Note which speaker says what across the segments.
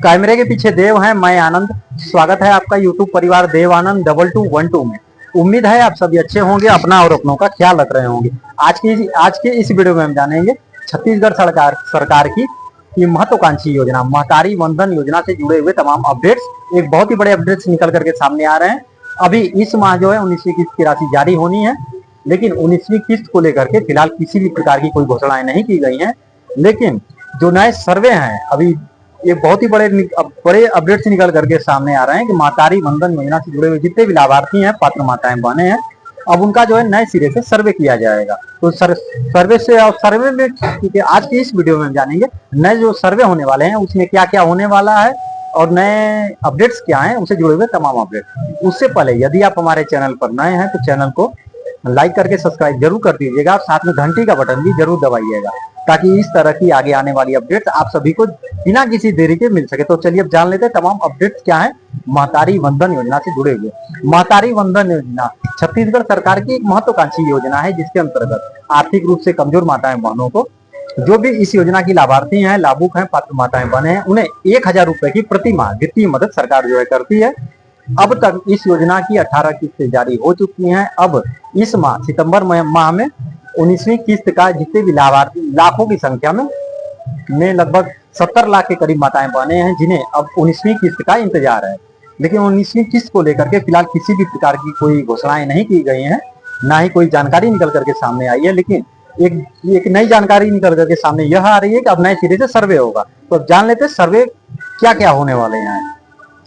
Speaker 1: कैमरे के पीछे देव हैं, मैं आनंद। स्वागत है आपका यूट्यूब परिवार देव आनंद 2212 में। उम्मीद है आप सभी अच्छे होंगे, अपना और अपनों का ख्याल रख रहे होंगे। आज के इस वीडियो में हम जानेंगे छत्तीसगढ़ सरकार की महत्वाकांक्षी योजना महतारी वंदन योजना से जुड़े हुए तमाम अपडेट्स। एक बहुत ही बड़े अपडेट्स निकल करके सामने आ रहे हैं। अभी इस माह जो है 19वीं किस्त की राशि जारी होनी है, लेकिन 19वीं किस्त को लेकर के फिलहाल किसी भी प्रकार की कोई घोषणाएं नहीं की गई हैं। लेकिन जो नए सर्वे हैं, अभी ये बहुत ही बड़े अपडेट्स निकल करके सामने आ रहे हैं कि महतारी वंदन योजना से जुड़े हुए जितने भी लाभार्थी हैं, पात्र माताएं बहने हैं, अब उनका जो है नए सिरे से सर्वे किया जाएगा। तो सर्वे में क्योंकि आज की इस वीडियो में हम जानेंगे नए जो सर्वे होने वाले हैं उसमें क्या क्या होने वाला है और नए अपडेट्स क्या हैं, उससे जुड़े हुए तमाम अपडेट। उससे पहले यदि आप हमारे चैनल पर नए हैं तो चैनल को लाइक करके सब्सक्राइब जरूर कर दीजिएगा और साथ में घंटी का बटन भी जरूर दबाइएगा, ताकि इस तरह की आगे आने वाली अपडेट्स आप सभी को बिना किसी देरी के मिल सके। तो चलिए अब जान लेते हैं तमाम अपडेट्स क्या है महतारी वंदन योजना से जुड़े हुए। महतारी वंदन योजना छत्तीसगढ़ सरकार की एक महत्वाकांक्षी योजना है, जिसके अंतर्गत आर्थिक रूप से कमजोर माताएं बहनों को, जो भी इस योजना की लाभार्थी हैं, लाभुक हैं, पात्र माताएं बहने हैं, उन्हें 1000 रुपए की प्रति माह वित्तीय मदद सरकार जो है करती है। अब तक इस योजना की 18 किस्तें जारी हो चुकी हैं। अब इस माह सितंबर माह में 19वीं किस्त का जितने भी लाभार्थी लाखों की संख्या में लगभग 70 लाख के करीब माताएं बहने हैं, जिन्हें अब 19वीं किस्त का इंतजार है। लेकिन 19वीं किस्त को लेकर के फिलहाल किसी भी प्रकार की कोई घोषणाएं नहीं की गई हैं, ना ही कोई जानकारी निकल करके सामने आई है। लेकिन एक नई जानकारी निकल करके सामने यह आ रही है कि अब नए सिरे से सर्वे होगा। तो अब जान लेते हैं सर्वे क्या क्या होने वाले हैं।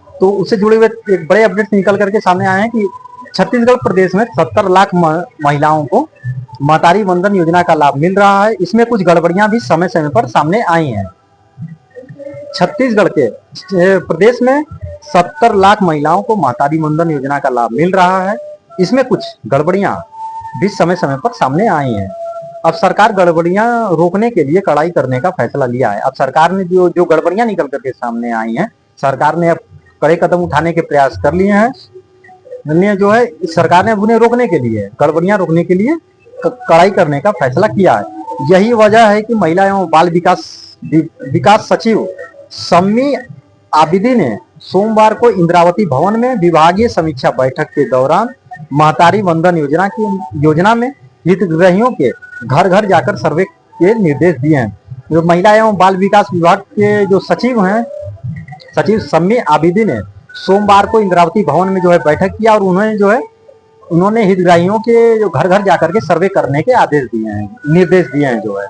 Speaker 1: तो उससे जुड़े हुए एक बड़े अपडेट निकल करके सामने आए हैं कि छत्तीसगढ़ प्रदेश में 70 लाख महिलाओं को महतारी वंदन योजना का लाभ मिल रहा है। इसमें कुछ गड़बड़ियां भी समय समय पर सामने आई हैं। छत्तीसगढ़ के प्रदेश में 70 लाख महिलाओं को महतारी वंदन योजना का लाभ मिल रहा है। इसमें कुछ गड़बड़ियां भी समय समय पर सामने आई हैं। अब सरकार गड़बड़ियां रोकने के लिए कड़ाई करने का फैसला लिया है। अब सरकार ने जो गड़बड़ियां निकल करके सामने आई हैं, सरकार ने अब कड़े कदम उठाने के प्रयास कर लिए हैं। जो है सरकार ने उन्हें रोकने के लिए, गड़बड़ियां रोकने के लिए कड़ाई करने का फैसला किया है। यही वजह है कि महिला एवं बाल विकास सचिव सम्मी आबिदी ने सोमवार को इंद्रावती भवन में विभागीय समीक्षा बैठक के दौरान महतारी वंदन योजना में हितग्राहियों के घर घर जाकर सर्वे के निर्देश दिए हैं। जो महिला एवं बाल विकास विभाग के जो सचिव हैं, सचिव सम्मी आबिदी ने सोमवार को इंद्रावती भवन में जो है बैठक किया और उन्होंने हितग्राहियों के जो घर घर जाकर के सर्वे करने के निर्देश दिए हैं। जो है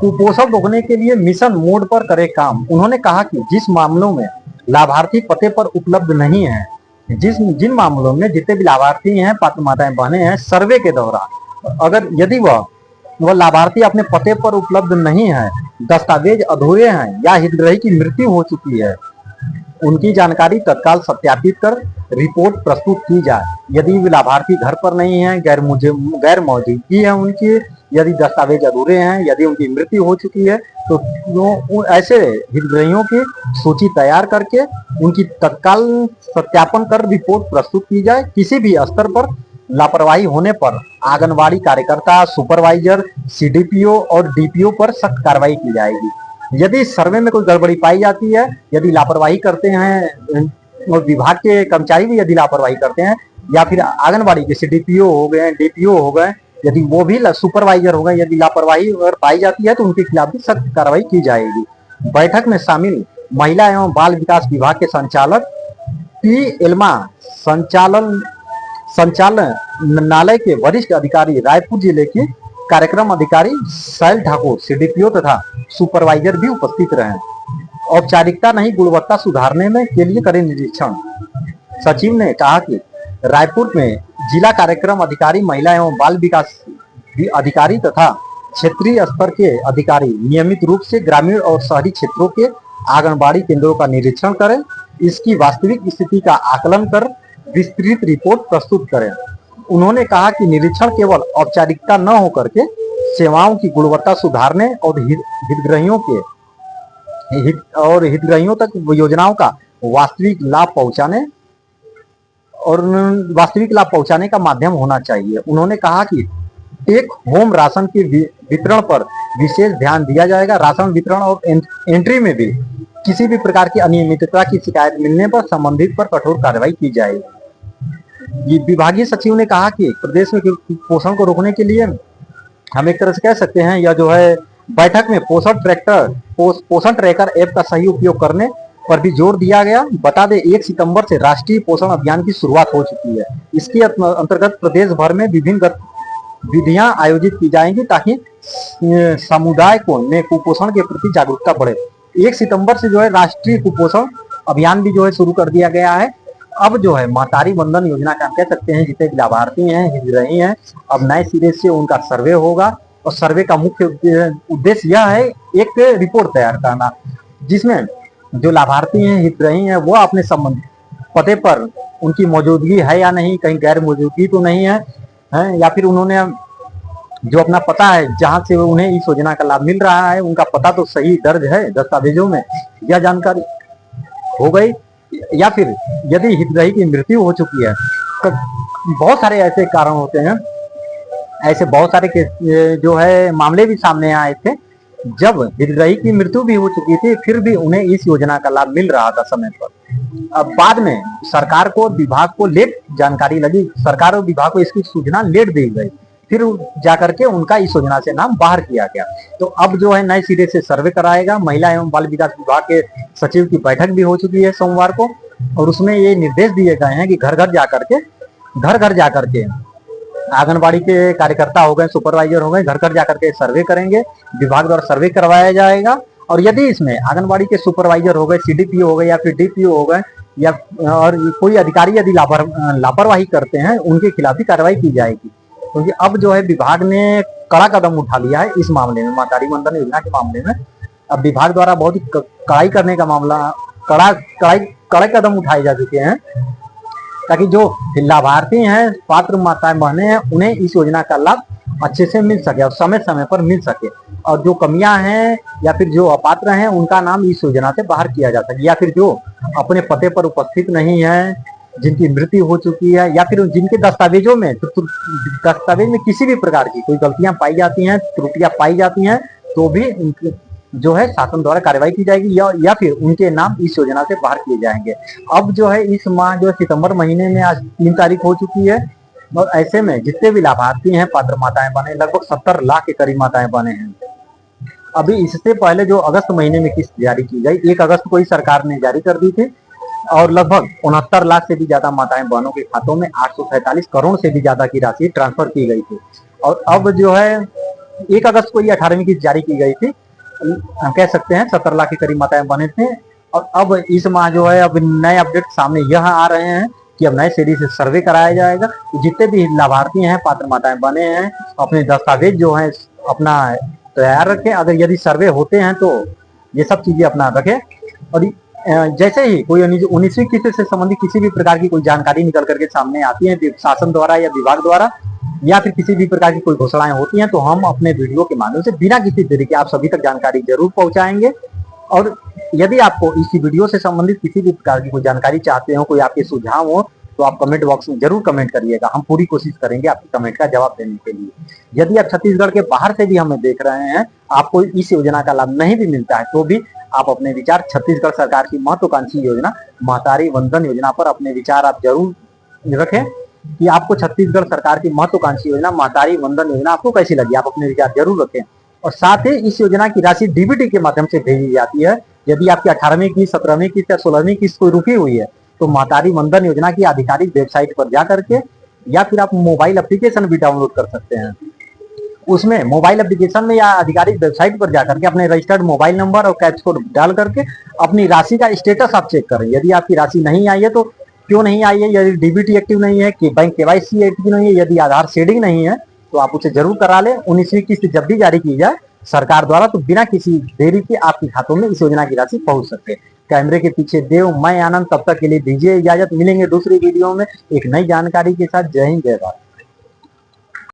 Speaker 1: कुपोषण रोकने के लिए मिशन मोड पर करे काम। उन्होंने कहा कि जिस मामलों में लाभार्थी पते पर उपलब्ध नहीं है, जिन मामलों में जितने भी लाभार्थी हैं, पात्र माताएं बहने हैं, सर्वे के दौरान यदि वह लाभार्थी अपने पते पर उपलब्ध नहीं है, दस्तावेज अधूरे हैं या हितग्राही की मृत्यु हो चुकी है, उनकी जानकारी तत्काल सत्यापित कर रिपोर्ट प्रस्तुत की जाए। यदि लाभार्थी घर पर नहीं है, गैर मौजूदगी है उनकी, यदि दस्तावेज अधूरे हैं, यदि उनकी मृत्यु हो चुकी है, तो ऐसे हितग्राहियों की सूची तैयार करके उनकी तत्काल सत्यापन कर रिपोर्ट प्रस्तुत की जाए। किसी भी स्तर पर लापरवाही होने पर आंगनबाड़ी कार्यकर्ता, सुपरवाइजर, सीडीपीओ और डीपीओ पर सख्त कार्रवाई की जाएगी। यदि सर्वे में कोई गड़बड़ी पाई जाती है, यदि लापरवाही करते हैं और विभाग के कर्मचारी भी यदि लापरवाही करते हैं, या फिर आंगनबाड़ी के सीडीपीओ हो गए, डीपीओ हो गए, यदि वो भी सुपरवाइजर हो गए, यदि लापरवाही अगर पाई जाती है तो उनके खिलाफ भी सख्त कार्रवाई की जाएगी। बैठक में शामिल महिला एवं बाल विकास विभाग के संचालक पी एल्मा, संचालनालय के वरिष्ठ अधिकारी, रायपुर जिले के कार्यक्रम अधिकारी शैल ठाकुर, सीडीपीओ तथा सुपरवाइजर भी उपस्थित रहे। औपचारिकता नहीं, गुणवत्ता सुधारने में के लिए करें निरीक्षण। सचिव ने कहा कि रायपुर में जिला कार्यक्रम अधिकारी, महिला एवं बाल विकास अधिकारी तथा क्षेत्रीय स्तर के अधिकारी नियमित रूप से ग्रामीण और शहरी क्षेत्रों के आंगनबाड़ी केंद्रों का निरीक्षण करें, इसकी वास्तविक स्थिति का आकलन कर विस्तृत रिपोर्ट प्रस्तुत करें। उन्होंने कहा कि निरीक्षण केवल औपचारिकता न होकर के सेवाओं की गुणवत्ता सुधारने और हितग्राहियों तक योजनाओं का वास्तविक लाभ पहुंचाने का माध्यम होना चाहिए। उन्होंने कहा कि टेक होम राशन के वितरण पर विशेष ध्यान दिया जाएगा। राशन वितरण और एंट्री में भी किसी भी प्रकार की अनियमितता की शिकायत मिलने पर संबंधित पर कठोर कार्रवाई की जाएगी। ये विभागीय सचिव ने कहा कि प्रदेश में कुपोषण को रोकने के लिए हम एक तरह से कह सकते हैं, यह जो है बैठक में पोषण ट्रैकर ऐप का सही उपयोग करने पर भी जोर दिया गया। बता दें 1 सितंबर से राष्ट्रीय पोषण अभियान की शुरुआत हो चुकी है। इसके अंतर्गत प्रदेश भर में विभिन्न गतिविधियां आयोजित की जाएंगी ताकि समुदाय को में कुपोषण के प्रति जागरूकता बढ़े। 1 सितंबर से जो है राष्ट्रीय कुपोषण अभियान भी जो है शुरू कर दिया गया है। अब जो है महतारी वंदन योजना का हम कह सकते हैं, जितने लाभार्थी हैं, हितग्राही हैं, अब नए सिरे से उनका सर्वे होगा और सर्वे का मुख्य उद्देश्य यह है एक रिपोर्ट तैयार करना, जिसमें जो लाभार्थी हैं, हितग्राही हैं, वो अपने संबंधित पते पर उनकी मौजूदगी है या नहीं, कहीं गैर मौजूदगी तो नहीं है, या फिर उन्होंने जो अपना पता है जहां से उन्हें इस योजना का लाभ मिल रहा है, उनका पता तो सही दर्ज है दस्तावेजों में, यह जानकारी हो गई। या फिर यदि हितग्राही की मृत्यु हो चुकी है, तो बहुत सारे ऐसे कारण होते हैं, ऐसे बहुत सारे जो है मामले भी सामने आए थे जब हितग्राही की मृत्यु भी हो चुकी थी, फिर भी उन्हें इस योजना का लाभ मिल रहा था समय पर। अब बाद में सरकार को विभाग को लेट जानकारी लगी, सरकार और विभाग को इसकी सूचना लेट दी गई, फिर जाकर के उनका इस योजना से नाम बाहर किया गया। तो अब जो है नए सिरे से सर्वे कराएगा। महिला एवं बाल विकास विभाग के सचिव की बैठक भी हो चुकी है सोमवार को, और उसमें ये निर्देश दिए गए हैं कि घर घर जाकर के आंगनबाड़ी के कार्यकर्ता हो गए, सुपरवाइजर हो गए, घर घर जाकर के सर्वे करेंगे। विभाग द्वारा सर्वे करवाया जाएगा, और यदि इसमें आंगनबाड़ी के सुपरवाइजर हो गए, सीडीपीओ हो गए या फिर डीपीओ हो गए, या और कोई अधिकारी यदि लापरवाही करते हैं, उनके खिलाफ भी कार्रवाई की जाएगी। क्योंकि अब जो है विभाग ने कड़ा कदम उठा लिया है इस मामले में, महतारी वंदन योजना के मामले में। अब विभाग द्वारा बहुत ही कड़ाई करने का मामला, कड़े कदम उठाए जा चुके हैं, ताकि जो लाभार्थी हैं, पात्र माताएं बहनें हैं, उन्हें इस योजना का लाभ अच्छे से मिल सके और समय समय पर मिल सके, और जो कमियां हैं या फिर जो अपात्र हैं, उनका नाम इस योजना से बाहर किया जा सके, या फिर जो अपने पते पर उपस्थित नहीं है, जिनकी मृत्यु हो चुकी है, या फिर जिनके दस्तावेजों में दस्तावेज में किसी भी प्रकार की कोई गलतियां पाई जाती हैं, त्रुटियां पाई जाती हैं, तो भी जो है शासन द्वारा कार्रवाई की जाएगी, या फिर उनके नाम इस योजना से बाहर किए जाएंगे। अब जो है इस माह जो सितंबर महीने में आज 3 तारीख हो चुकी है, और ऐसे में जितने भी लाभार्थी हैं, पात्र माताएं बने, लगभग 70 लाख के करीब माताएं बने हैं। अभी इससे पहले जो अगस्त महीने में किस्त जारी की गई, 1 अगस्त को ही सरकार ने जारी कर दी थी, और लगभग 69 लाख से भी ज्यादा माताएं बहनों के खातों में 847 करोड़ से भी ज्यादा की राशि ट्रांसफर की गई थी। और अब जो है 1 अगस्त को ये 18वीं किस्त जारी की गई थी, हम कह सकते हैं 70 लाख के करीब माताएं बने थे। और अब इस माह जो है अब नए अपडेट सामने यह आ रहे हैं कि अब नए सीरीज से सर्वे कराया जाएगा। तो जितने भी लाभार्थी हैं, पात्र माताएं बने हैं, अपने दस्तावेज जो है अपना तैयार रखें। अगर यदि सर्वे होते हैं तो ये सब चीजें अपना रखें। और जैसे ही कोई 19वीं किस्त से संबंधित किसी भी प्रकार की कोई जानकारी निकल करके सामने आती है शासन द्वारा या विभाग द्वारा, या फिर किसी भी प्रकार की कोई घोषणाएं होती हैं, तो हम अपने वीडियो के माध्यम से बिना किसी देरी के आप सभी तक जानकारी जरूर पहुंचाएंगे। और यदि आपको इसी वीडियो से संबंधित किसी भी प्रकार की कोई जानकारी चाहते हो, कोई आपके सुझाव हो, तो आप कमेंट बॉक्स में जरूर कमेंट करिएगा। हम पूरी कोशिश करेंगे आपके कमेंट का जवाब देने के लिए। यदि आप छत्तीसगढ़ के बाहर से भी हमें देख रहे हैं, आपको इस योजना का लाभ नहीं भी मिलता है, तो भी आप अपने विचार छत्तीसगढ़ सरकार की महत्वाकांक्षी योजना महतारी वंदन योजना पर अपने विचार आप जरूर रखें कि आपको छत्तीसगढ़ सरकार की महत्वाकांक्षी योजना महतारी वंदन योजना आपको कैसी लगी। आप अपने विचार जरूर रखें। और साथ ही इस योजना की राशि डीबीटी के माध्यम से भेजी जाती है। यदि आपकी 18वीं किस्त, 17वीं किस्त या 16वीं किस्त कोई रुकी हुई है, तो महतारी वंदन योजना की आधिकारिक वेबसाइट पर जा करके, या फिर आप मोबाइल एप्लीकेशन भी डाउनलोड कर सकते हैं। उसमें मोबाइल एप्लीकेशन में या आधिकारिक वेबसाइट पर जाकर के अपने रजिस्टर्ड मोबाइल नंबर और कैप्च कोड डाल करके अपनी राशि का स्टेटस आप चेक करें। यदि आपकी राशि नहीं आई है तो क्यों नहीं आई है, यदि डीबीटी एक्टिव नहीं है, कि बैंक केवाईसी एक्टिव नहीं है, यदि आधार शेडिंग नहीं है, तो आप उसे जरूर करा लें। 19वीं किस्त जब भी जारी की जाए सरकार द्वारा, तो बिना किसी देरी के आपके खातों में इस योजना की राशि पहुंच सकते हैं। कैमरे के पीछे देव, मैं आनंद, तब तक के लिए दीजिए इजाजत। मिलेंगे दूसरी वीडियो में एक नई जानकारी के साथ। जय हिंद, जय भारत।